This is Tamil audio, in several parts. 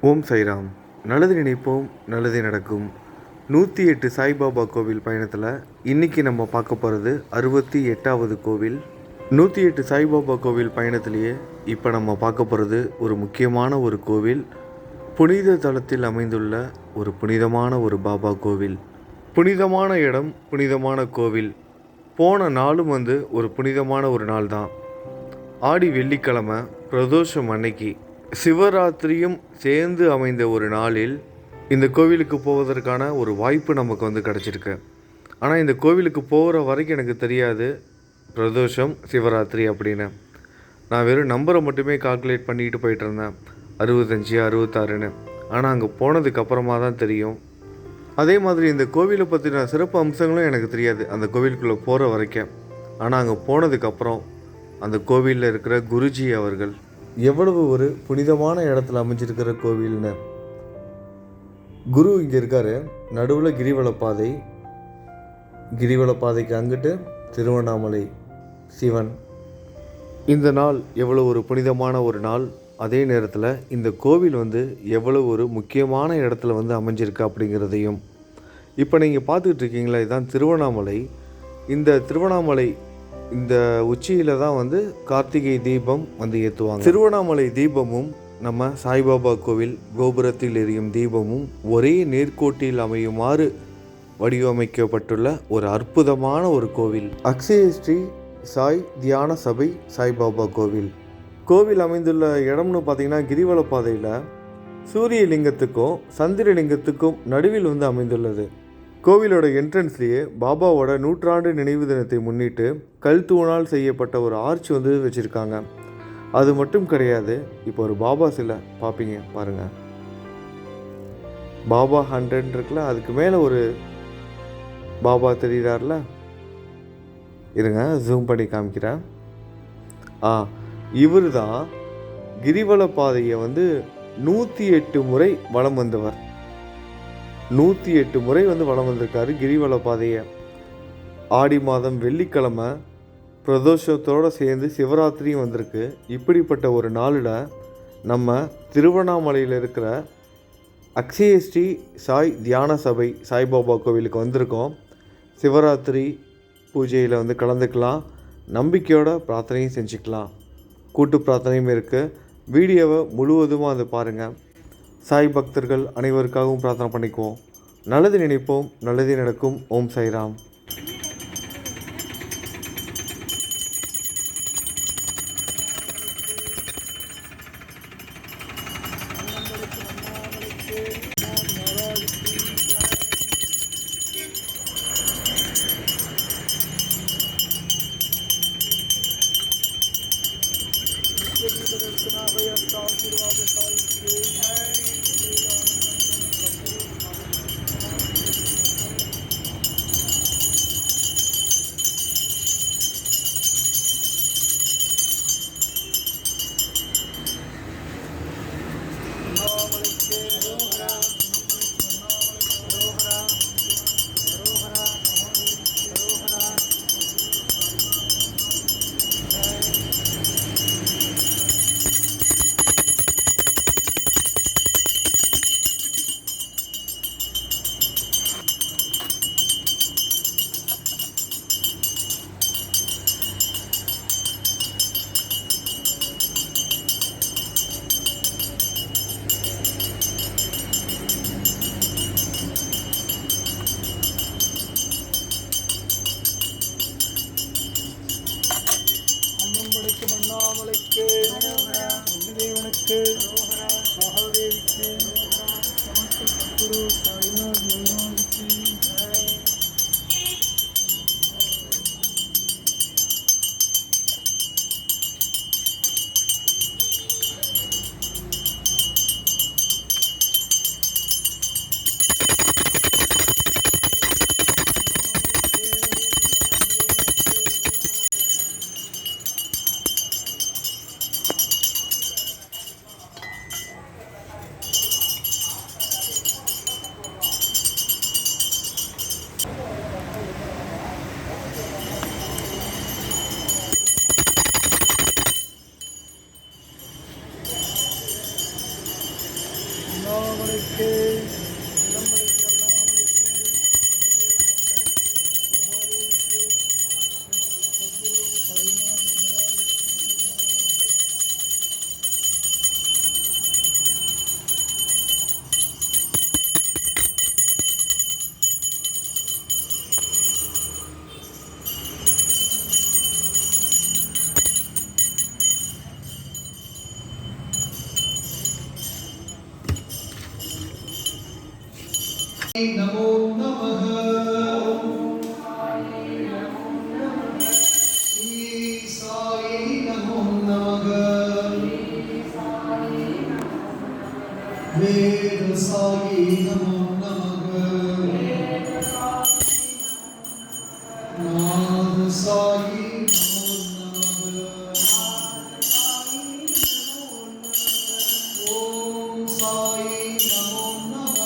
ஓம் சைராம். நல்லது நினைப்போம், நல்லது நடக்கும். 108 சாய்பாபா கோவில் பயணத்தில் இன்றைக்கி நம்ம பார்க்க போகிறது 68வது கோவில். 108 சாய்பாபா கோவில் பயணத்திலேயே இப்போ நம்ம பார்க்க போகிறது ஒரு முக்கியமான ஒரு கோவில். புனித தலத்தில் அமைந்துள்ள ஒரு புனிதமான ஒரு பாபா கோவில். புனிதமான இடம், புனிதமான கோவில். போன நாளும் ஒரு புனிதமான ஒரு நாள் தான். ஆடி வெள்ளிக்கிழமை பிரதோஷம் அன்னைக்கு சிவராத்திரியும் சேர்ந்து அமைந்த ஒரு நாளில் இந்த கோவிலுக்கு போவதற்கான ஒரு வாய்ப்பு நமக்கு கிடச்சிருக்கு. ஆனால் இந்த கோவிலுக்கு போகிற வரைக்கும் எனக்கு தெரியாது பிரதோஷம் சிவராத்திரி அப்படின்னு. நான் வெறும் நம்பரை மட்டுமே கால்குலேட் பண்ணிட்டு போயிட்டு இருந்தேன், 65 66ன்னு. ஆனால் அங்கே போனதுக்கு அப்புறமா தான் தெரியும். அதே மாதிரி இந்த கோவிலை பற்றின சிறப்பு அம்சங்களும் எனக்கு தெரியாது அந்த கோவிலுக்குள்ளே போகிற வரைக்கும். ஆனால் அங்கே போனதுக்கப்புறம் அந்த கோவிலில் இருக்கிற குருஜி அவர்கள் எவ்வளவு ஒரு புனிதமான இடத்துல அமைஞ்சிருக்கிற கோவில்னு. குரு இங்கே இருக்கார், நடுவில் கிரிவலப்பாதை, கிரிவலப்பாதைக்கு அங்கிட்டு திருவண்ணாமலை சிவன். இந்த நாள் எவ்வளோ ஒரு புனிதமான ஒரு நாள். அதே நேரத்தில் இந்த கோவில் எவ்வளோ ஒரு முக்கியமான இடத்துல அமைஞ்சிருக்கு அப்படிங்கிறதையும் இப்போ நீங்கள் பார்த்துக்கிட்டு இருக்கீங்களா. இதுதான் திருவண்ணாமலை. இந்த திருவண்ணாமலை இந்த உச்சியில் தான் கார்த்திகை தீபம் ஏற்றுவாங்க. திருவண்ணாமலை தீபமும் நம்ம சாய்பாபா கோவில் கோபுரத்தில் எரியும் தீபமும் ஒரே நேர்கோட்டில் அமையுமாறு வடிவமைக்கப்பட்டுள்ள ஒரு அற்புதமான ஒரு கோவில். அக்ஷய ஸ்ரீ சாய் தியான சபை சாய்பாபா கோவில். கோவில் அமைந்துள்ள இடம்னு பார்த்திங்கன்னா கிரிவலப்பாதையில் சூரியலிங்கத்துக்கும் சந்திரலிங்கத்துக்கும் நடுவில் அமைந்துள்ளது. கோவிலோட என்ட்ரன்ஸ்லேயே பாபாவோட 100ஆண்டு நினைவு தினத்தை முன்னிட்டு கல் தூணால் செய்யப்பட்ட ஒரு ஆர்ச் வச்சுருக்காங்க. அது மட்டும் கிடையாது, இப்போ ஒரு பாபா சிலை பார்ப்பீங்க பாருங்கள். பாபா 100 இருக்குல்ல, அதுக்கு மேலே ஒரு பாபா தெரிகிறார்ல. இருங்க, ஜூம் பண்ணி காமிக்கிறேன். இவர் தான் கிரிவல பாதையை 108 முறை வலம் வந்தவர். 108 முறை வலம் வந்திருக்காரு கிரிவல பாதையை. ஆடி மாதம் வெள்ளிக்கிழமை பிரதோஷத்தோடு சேர்ந்து சிவராத்திரியும் வந்திருக்கு. இப்படிப்பட்ட ஒரு நாளில் நம்ம திருவண்ணாமலையில் இருக்கிற அக்ஷய ஸ்ரீ சாய் தியான சபை சாய்பாபா கோவிலுக்கு வந்திருக்கோம். சிவராத்திரி பூஜையில் கலந்துக்கலாம், நம்பிக்கையோட பிரார்த்தனையும் செஞ்சுக்கலாம். கூட்டு பிரார்த்தனையும் இருக்குது. வீடியோவை முழுவதுமாக பாருங்கள். சாய் பக்தர்கள் அனைவருக்காகவும் பிரார்த்தனை பண்ணிக்குவோம். நல்லது நினைப்போம், நல்லது நடக்கும். ஓம் சாய்ராம். அவருக்கு नमो नमः श्री साई नमो नमः वेद साई नमो नमः नाद साई नमो नमः ओम साई नमो नमः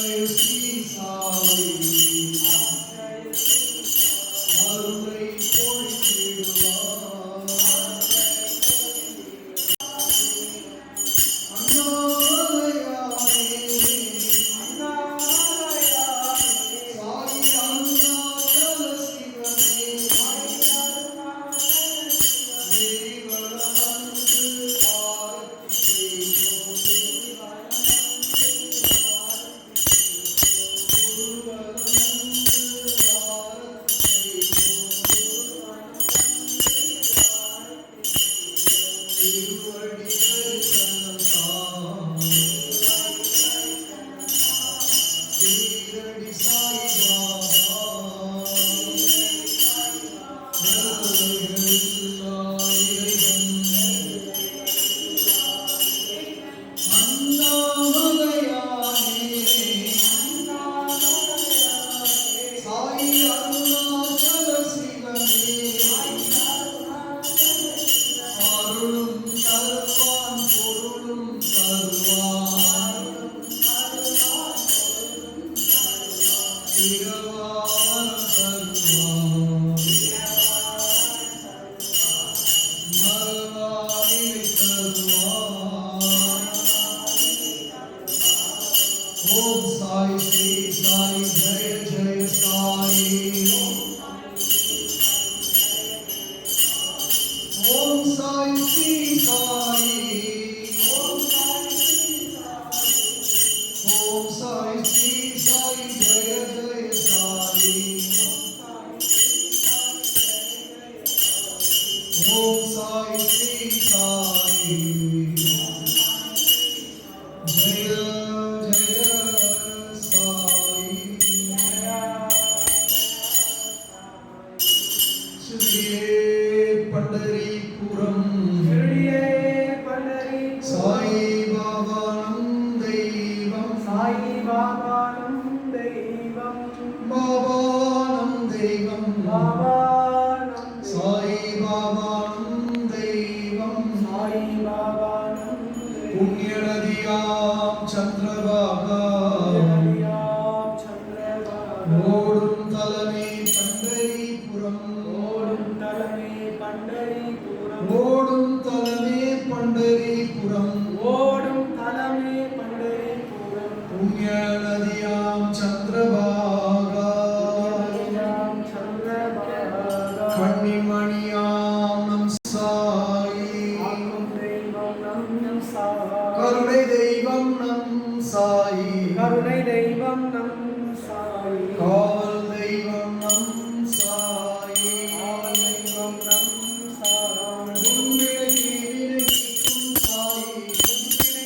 जय जय साई। பாபானம் தெய்வம் பாபானம் தெய்வம் பாபானம் சாய் பாபானம் தெய்வம் சாய் பாபானம் புண்ணிய நதியாம் சந்திரபாகா ஓடும் தலைமை பண்டரிபுரம் ஓடும் தலைமை பண்டரிபுரம் ஓடும் தலைமை பண்டரிபுரம் ஓடும் தலைமை பண்டரிபுரம் புண்ணிய நதியாம் சந்திரபாகா கண்ணிமணியாம் நம் சாயி கருணை தெய்வம் நம் சாயி கருணை தெய்வம் நம் சாயி காவல் தெய்வம் நம் சாயி காவல் தெய்வம் நம் சாயி கும்பிடை நீக்கும் சாயி கும்பிடை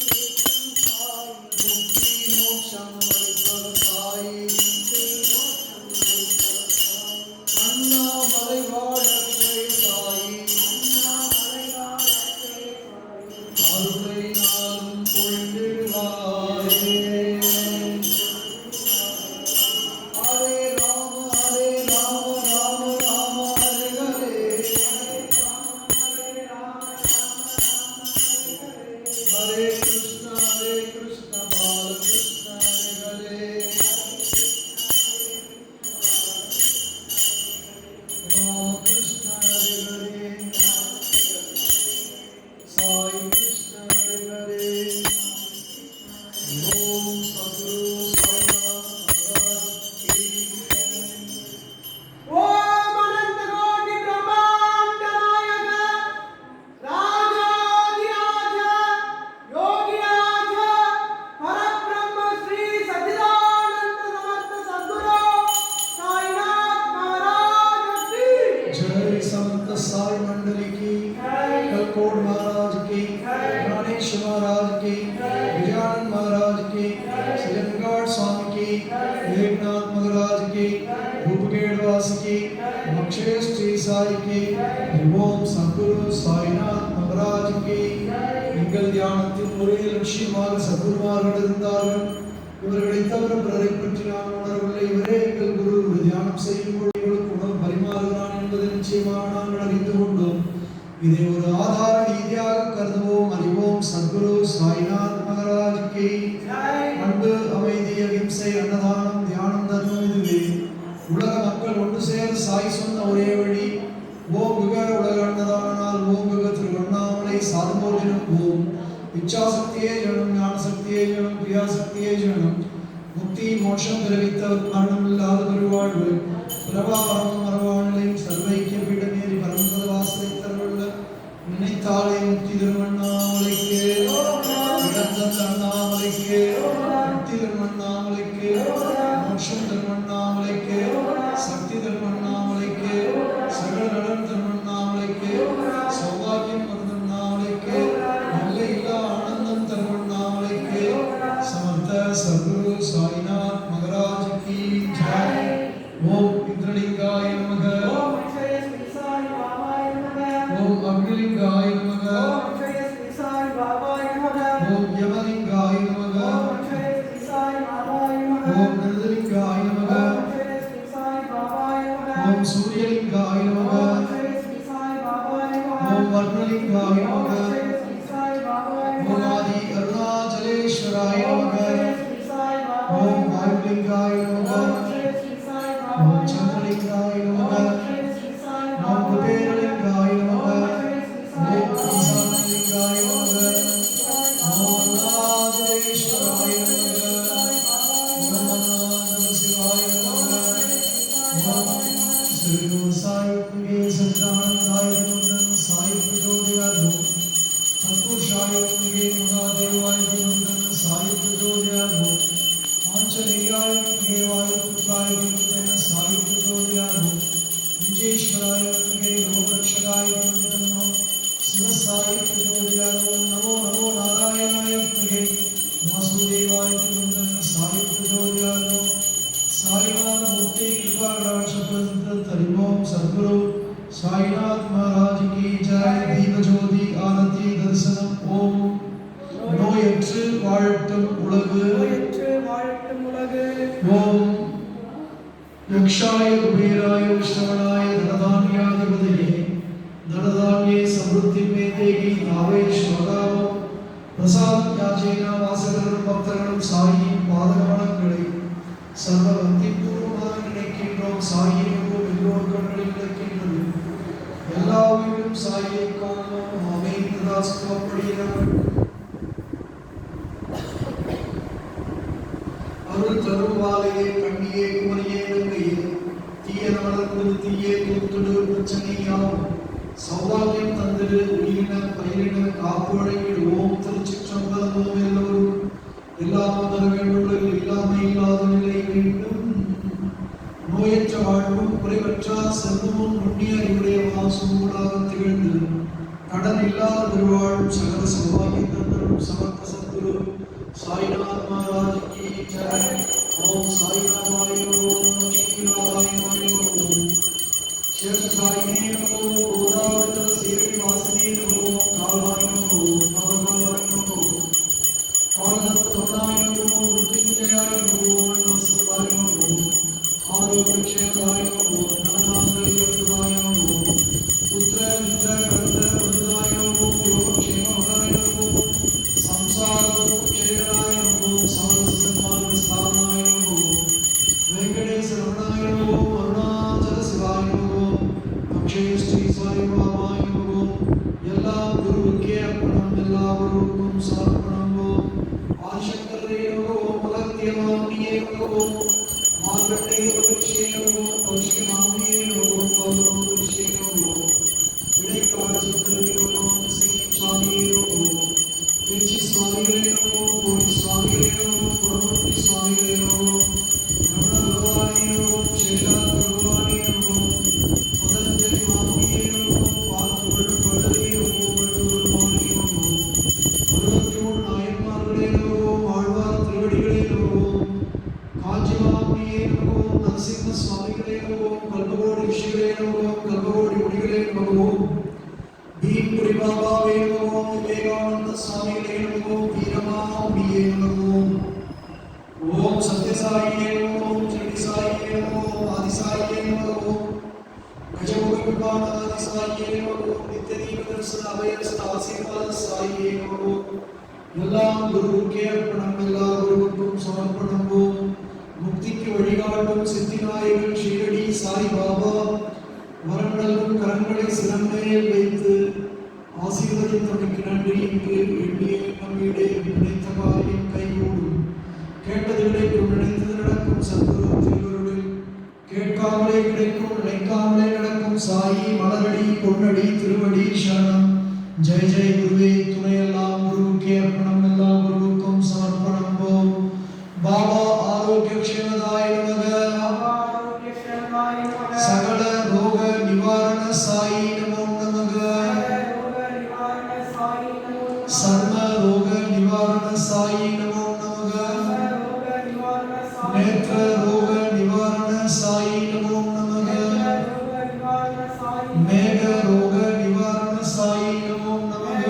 நீக்கும் சாயி முக்தி மோட்சம் அளிப்பவர் சாயி முக்தி மோட்சம் அளிப்பவர் சாயி அண்ணாமலை வாழற்றை சாயி அண்ணாமலை வாழற்றை சாயி அருளை நாளும் பொழிந்திடுவாரே ஹரே ராம ராம ராம ஹரே ஹரே ஹரே கிருஷ்ண பாலகிருஷ்ண ஹரே ஹரே ராமகிருஷ்ண ஹரே ஹரே சாய் கிருஷ்ண ஹரே ஹரே ஓம் சத்குரு சாய்நாத் மகாராஜ் கி ஓம் அனந்த கோடி பிரம்மாண்ட நாயக ராஜாதிராஜ யோகிராஜ பரபிரம்ம ஸ்ரீ சச்சிதானந்த சமர்த்த சத்குரு சாய்நாத் மகாராஜ் கி जय संत साई मंडली की कलकोट महाराज की गणेश महाराज की गजानन महाराज की सजनगढ़ स्वामी की एकनाथ महाराज की रूपगेड़वास की अक्षय श्री साई की ओम सद्गुरु साईनाथ महाराज की எங்கள் தியானத்தின் ஒரே லட்சியமாக சத்குருமார்கள் இருந்தார்கள். இவர்களை தவிர பிறரை பற்றி நான் உணரவில்லை. இவரே எங்கள் குரு. ஒரு தியானம் செய்யும் பொழுது எங்களுக்கு உணவு பரிமாறுகிறான் என்பதை நிச்சயமாக நாங்கள் அறிந்து கொண்டோம். இதை ஒரு ஆதார நீதியாக கருதுவோம், அறிவோம். சத்குரு சாய்நாத் மகாராஜ் கி அன்பு, அமைதி, அகிம்சை, அன்னதானம், தியானம், தர்மம் இதுவே உலக மக்கள் ஒன்று சேர சாய் சொன்ன ஒரே வழி. ஓங்குக உலக அன்னதானால் ஓங்குக திருவண்ணாமலை சாதுமோர் தினம் ஓம். இச்சாசக்தியே ஜனம், ஞான சக்தியே ஜனம், கிரியாசக்தியே ஜனம். முக்தி மோட்சம் பிறவித்தவர் மரணம் இல்லாத பெருவாழ்வு பிரபாவரம் மரவாழ்நிலையும் சர்வைக்கிய பீடமேறி பரம்பத வாசலை தரவுள்ள நினைத்தாலே முக்தி திருவண்ணாமலைக்கு இழந்த அண்ணாமலைக்கு முக்தி திருவண்ணாமலைக்கு மோட்சம் திருவண்ணாமலைக்கு சக்தி திருவண்ணாமலைக்கு சகல நலன் திருவண்ணாமலைக்கு சௌபாகியம் திருவண்ணாமலைக்கு எல்லையில்லா ஆனந்தம் திருவண்ணாமலைக்கு समर्थ सद्गुरु साईनाथ महाराज की जय। ओम इंद्रलिंगाय नमः। ओम अक्षय श्री साई बाबाय नमः। ओम अग्निलिंगाय नमः। ओम अक्षय श्री साई बाबाय नमः। ओम यमलिंगाय नमः। ओम अक्षय श्री साई बाबाय नमः। ओम नंदलिंगाय नमः। ओम अक्षय श्री साई बाबाय नमः। ओम सूर्यलिंगाय नमः। ओम अक्षय श्री साई बाबाय नमः। ओम वर्णलिंगाय नमः। ओम अक्षय श्री साई बाबाय नमः। ओम आदि अरुणाचलेश्वराय नमः। ओम वायुलिंगाय नमः। ओम चंद्रलिंगाय नमः। ओम कुबेरलिंगाय नमः। ओम ईशानलिंगाय नमः। ओम राजेश्वराय नमः। ओम नमः शिवाय नमः। ओम श्री गुरु साई के सच्चिदानंदाय नमः। साई प्रचोदयात् सत्पुरुषाय के महादेवाय नमः। साई प्रचोदयात् आंचलेयाय के वायुपुत्राय नमः। साई प्रचोदयात् विजेश्वराय के लोकरक्षकाय नमः। शिव साई प्रचोदयात् नमो नमो नारायणाय के वासुदेवाय नमः। साई प्रचोदयात् साईनाथ मूर्ति कृपा राक्षस तरिमोम सद्गुरु साईनाथ महाराज की जय। दीप ज्योति आरती दर्शनम ओम नोयற்று வாழட்டும் உலகு दक्षाय कुबेराय विष्णवनाय धनधान्याधिपतये धनधान्ये समृद्धि में देगी नावे श्लोकावो प्रसाद याचेन वासगरुं भक्तगणं साई பாதகமலங்களை சர்வ பக்திபூர்வமாக நினைக்கின்றோம். சாயினுக்கு எல்லோர் கண்களில் இருக்கின்றது. எல்லா உயிரும் சாயை காணோம். ஆமென். ததாஸ்து. அப்படியே அருள் தருவாலையே கண்ணியே குமரியே நங்கையே தீய வளர்ந்து தீயே தூத்துடு பிரச்சனையாகும் சௌபாகியம் தந்திரு உயிரின பயிரின காப்பு வழங்கிடு. ஓம் திருச்சிற்றம்பலம். ஓம் எல்லோரும் எல்லாம் தர வேண்டும். இல்லாமை இல்லாத நிலை வேண்டும். நோயற்ற வாழ்வும் குறைவற்றா செல்வமும் நுண்ணிய அறிவுடைய வாசூடாக திகழ்ந்து கடன் இல்லாத பெருவாழும் சகல சௌபாகியம் தந்தரும் சமர்த்த சத்குரு சாய்நாத் महाराज की जय. ओम साईनाथाय नमः. ओम लक्ष्मीनारायणाय नमः. ओम शेषशायिने नमः. ओम गोदावरी श्रीनिवासिने नमः. ओम कालाय नमः. ओम नवकालाय नमः. ओम कालदत्ताय नमः. ओम मृत्युंजयाय नमः. ओम नमस्ताय नमः. ओम आरोग्यक्षेत्राय नमः. ओम धनधान्यप्रदाय नमः. ओम पुत्र मित्र कलत्र बन्धुदाय नमः. ओम योगक्षेमदाय नमः. ओम संसार क्षेत्राय नमः. समरस सन्मार्ग स्थापनाय नमः. वेंकटेश रमणाय नमः. अरुणाचल शिवाय नमः. अक्षय श्री साई बाबाय नमः. எல்லாம் குருவுக்கே அர்ப்பணம். எல்லா குருவுக்கும் சமர்ப்பணம். ஆதிசங்கரே நமः. மலர்த்தியமாமுனியே நமः. மார்கண்டே ரிஷியே நமः. கௌஷிக மாமுனியே நமः. கௌரவ ரிஷியே நமः. விடைக்காடு சித்தரே நமः. சிங்சாமியே நமः. வெச்சி சுவாமிகளே நமோ. கோடி சுவாமிகளே நமோ. குருமூர்த்தி சுவாமிகளே நமோ. ரமண பகவானே நமோ. சேஷாத்ரி பகவானே நமோ. பதஞ்சலி மாமுனியே நமோ. பார்த்துவடு படரே நமோ. வடுவருமானே நமோ. 63 நாயன்மார்களே நமோ. ஆழ்வார் திருவடிகளே நமோ. காஞ்சி மாமுனியே நமோ. நரசிம்ம சுவாமிகளே நமோ. கல்பகோடி ரிஷிகளே நமோ. கல்பகோடி முனிகளே நமோ. भीमपुरी बाबा वे नमो. विवेकानंद स्वामी वे नमो. वीरमामुनिये नमो. ओम सत्य साई नमो. चंडी साई नमो. आदि साई नमो. गजमुख कृपाण आदि साई नमो. नित्य दीप दर्शन अभय आशीर्वाद साई नमो. எல்லாம் குருவுக்கே அர்ப்பணம். எல்லா குருவுக்கும் சமர்ப்பணம். முக்திக்கு வழிகாட்டும் சித்திநாயகன் ஷீரடி சாய் பாபா வரங்களும் கரங்களை சிறமேல் வைத்து ஆசீர்வதித்தமைக்கு நன்றி என்று எண்ணிய நம்மிடையே நினைத்த காரியம் கைகூடும். கேட்டது கிடைக்கும். நினைத்தது நடக்கும். சத்குரு திருவருளில் கேட்காமலே கிடைக்கும். நினைக்காமலே நடக்கும். சாயி மலரடி பொன்னடி திருவடி சரணம். ஜெய் ஜெய் குருவே துணையெல்லாம் குருவுக்கே அர்ப்பணம். எல்லாம் குருவுக்கும் சமர்ப்பணம். போம் பாபா ஆரோக்கிய க்ஷேமதாய நமக. சகல ரோக நிவாரண சாயி நமோ நமக. சர்வ ரோக நிவாரண சாயி நமோ நமக. நேத்ர ரோக நிவாரண சாயி நமோ நமக. மேக ரோக நிவாரண சாயி நமோ நமக.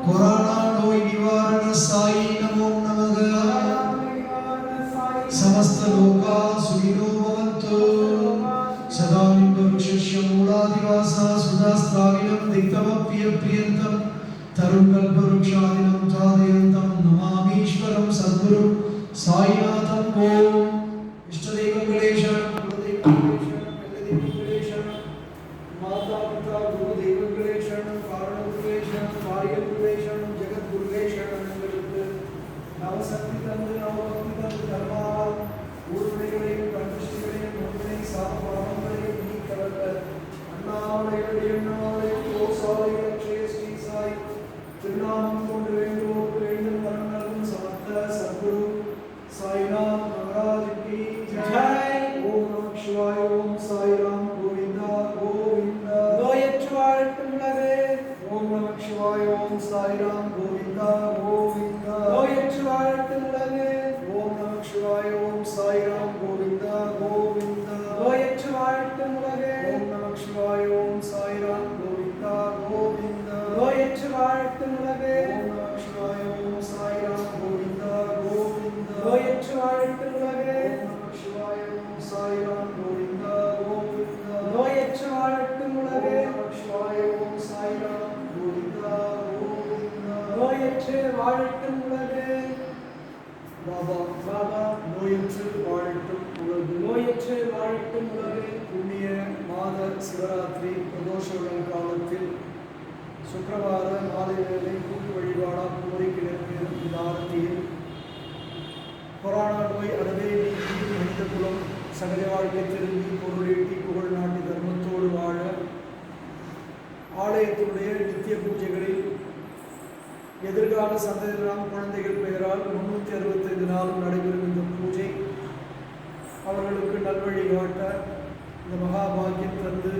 கொரோனா நோய் நிவாரண சாயி நமோ நமக. समस्त लोका सुखिनो भवन्तु. सदानिम्बवृक्षस्य मूलादिवासा सुधास्त्रागिनं दिक्तमप्यप्रियन्तं तरुणकल्पवृक्षादिनं साधयन्तं नमामीश्वरं सद्गुरुं साईनाथं. ओम इष्टदेवங்களே शरणं. कुलदेवங்களே शरणं. माता पिता गुरुदेवங்களே शरणं. कारणगुरुवे शरणं. कार्यगुरुवे शरणं. जगद्गुरुवे शरणं. नवसक्ति तंत्र नवभक्ति तंत्र धर्मावान ஊழ்வினைகளையும் கண்டிஷ்டிகளையும் முன்வினை சாபாவங்களையும் நீக்கவர்கள் அண்ணாமலைகளுடைய எண்ணாமலையும் கோசாலைகள் அக்ஷய ஸ்ரீ சாய் திருநாமம் கொண்டு வேண்டுவோருக்கு வேண்டும் வரம் நல்கும் சமர்த்த சத்குரு சாய்நாத் மகாராஜ் की जय. ஓம் நமः சிவாய. ஓம் சாய்ராம். கோவிந்தா கோவிந்தா. நோயற்று வாழட்டும் உலகே. ஓம் நமः சிவாய. ஓம் சாய்ராம். கோவிந்தா கோவிந்தா. நோயற்று வாழட்டும் உலகே. ஓம் நமः சிவாய. ஓம் சாய்ராம். கோவிந்தா கோவிந்தா. நோயற்று வாழட்டும் உலகே. ஓம் நமः சிவாய. ஓம் சாய்ராம். கோவிந்தா கோவிந்தா. நோயற்று வாழட்டும் உலகே. ஓம் நமः சிவாய. ஓம் சாய்ராம். கோவிந்தா கோவிந்தா. நோயற்று வாழட்டும் உலகே. ஓம் நமः சிவாய. பாபா பாபா நோயற்று வாழட்டும் உலகு. நோயற்று வாழட்டும் உலகு. புண்ணிய மாத சிவராத்திரி பிரதோஷ விழா காலத்தில் சுக்கிரவார மாலை வேளை கூட்டு வழிபாடாக கோரிக்கை நிறைவேறும் இந்த ஆரத்தியில் கொரோனா நோய் அறவே நீக்கி மனித குலம் சகஜ வாழ்க்கை திரும்பி பொருளீட்டி புகழ் நாட்டு தர்மத்தோடு வாழ ஆலயத்தினுடைய நித்திய பூஜைகளில் எதிர்கால சந்ததியினராம் குழந்தைகள் பெயரால் 365 நாளும் நடைபெறும் இந்த பூஜை அவர்களுக்கு நல்வழி காட்ட இந்த மகாபாகியம் தந்து